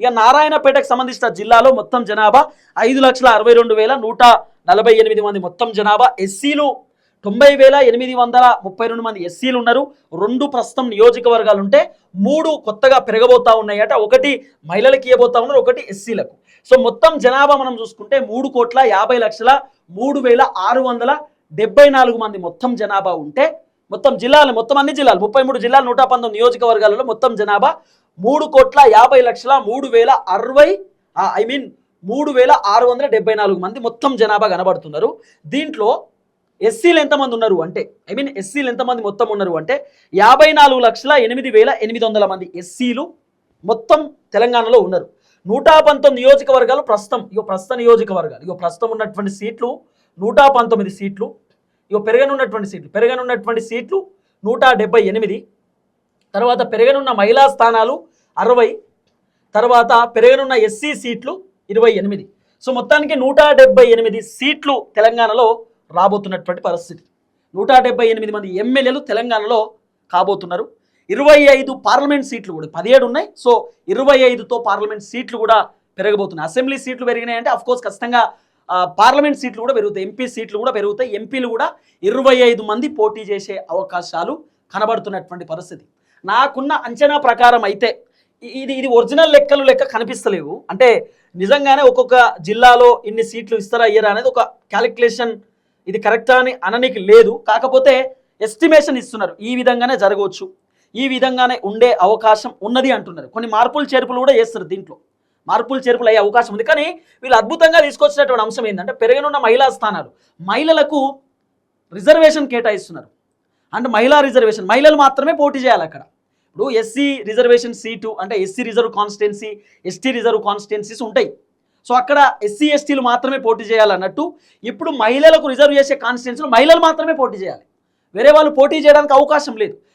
ఇక నారాయణపేటకు సంబంధించిన జిల్లాలో మొత్తం జనాభా 5,62,148 మంది మొత్తం జనాభా. ఎస్సీలు 90,832 మంది ఎస్సీలు ఉన్నారు. 2 ప్రస్తుతం నియోజకవర్గాలు ఉంటే 3 కొత్తగా పెరగబోతా ఉన్నాయట. ఒకటి మహిళలకు ఇవ్వబోతా ఉన్నారు, ఒకటి ఎస్సీలకు. సో మొత్తం జనాభా మనం చూసుకుంటే 3,50,0674 మంది మొత్తం జనాభా ఉంటే మొత్తం జిల్లాలు మొత్తం అన్ని జిల్లాలు 33 జిల్లాలు 119 నియోజకవర్గాలలో మొత్తం జనాభా 3,50,03,674 మంది మొత్తం జనాభా కనబడుతున్నారు. దీంట్లో ఎస్సీలు ఎంతమంది ఉన్నారు అంటే ఎస్సీలు ఎంతమంది మొత్తం ఉన్నారు అంటే 54,08,800 మంది ఎస్సీలు మొత్తం తెలంగాణలో ఉన్నారు. 119 నియోజకవర్గాలు ప్రస్తుతం ప్రస్తుతం ఉన్నటువంటి సీట్లు 119 సీట్లు. పెరగనున్నటువంటి సీట్లు 178. తర్వాత పెరగనున్న మహిళా స్థానాలు 60. తర్వాత పెరగనున్న ఎస్సీ సీట్లు 28. సో మొత్తానికి 178 సీట్లు తెలంగాణలో రాబోతున్నటువంటి పరిస్థితి. 178 మంది ఎమ్మెల్యేలు తెలంగాణలో కాబోతున్నారు. 25 పార్లమెంట్ సీట్లు కూడా 17 ఉన్నాయి. సో 25తో పార్లమెంట్ సీట్లు కూడా పెరగబోతున్నాయి. అసెంబ్లీ సీట్లు పెరిగినాయి అంటే అఫ్కోర్స్ ఖచ్చితంగా పార్లమెంట్ సీట్లు కూడా పెరుగుతాయి, ఎంపీ సీట్లు కూడా పెరుగుతాయి. ఎంపీలు కూడా 25 మంది పోటీ చేసే అవకాశాలు కనబడుతున్నటువంటి పరిస్థితి. నాకున్న అంచనా ప్రకారం అయితే ఇది ఒరిజినల్ లెక్క కనిపిస్తలేవు. అంటే నిజంగానే ఒక్కొక్క జిల్లాలో ఇన్ని సీట్లు ఇస్తారా అయ్యారా అనేది ఒక క్యాలిక్యులేషన్ ఇది కరెక్టా అని అననికి లేదు. కాకపోతే ఎస్టిమేషన్ ఇస్తున్నారు, ఈ విధంగానే జరగవచ్చు, ఈ విధంగానే ఉండే అవకాశం ఉన్నది అంటున్నారు. కొన్ని మార్పులు చేర్పులు కూడా చేస్తారు, దీంట్లో మార్పులు చేర్పులు అయ్యే అవకాశం ఉంది. కానీ వీళ్ళు అద్భుతంగా తీసుకొచ్చినటువంటి అంశం ఏంటంటే పెరగనున్న మహిళా స్థానాలు, మహిళలకు రిజర్వేషన్ కేటాయిస్తున్నారు. అంటే మహిళా రిజర్వేషన్, మహిళలు మాత్రమే పోటీ చేయాలి అక్కడ. ఇప్పుడు ఎస్సీ రిజర్వేషన్ సీటు అంటే SC reserve constituency, ST reserve constituencies ఉంటాయి. సో అక్కడ ఎస్సీ ఎస్టీలు మాత్రమే పోటీ చేయాలన్నట్టు ఇప్పుడు మహిళలకు రిజర్వ్ చేసే కాన్స్టిట్యున్సీలో మహిళలు మాత్రమే పోటీ చేయాలి, వేరే వాళ్ళు పోటీ చేయడానికి అవకాశం లేదు.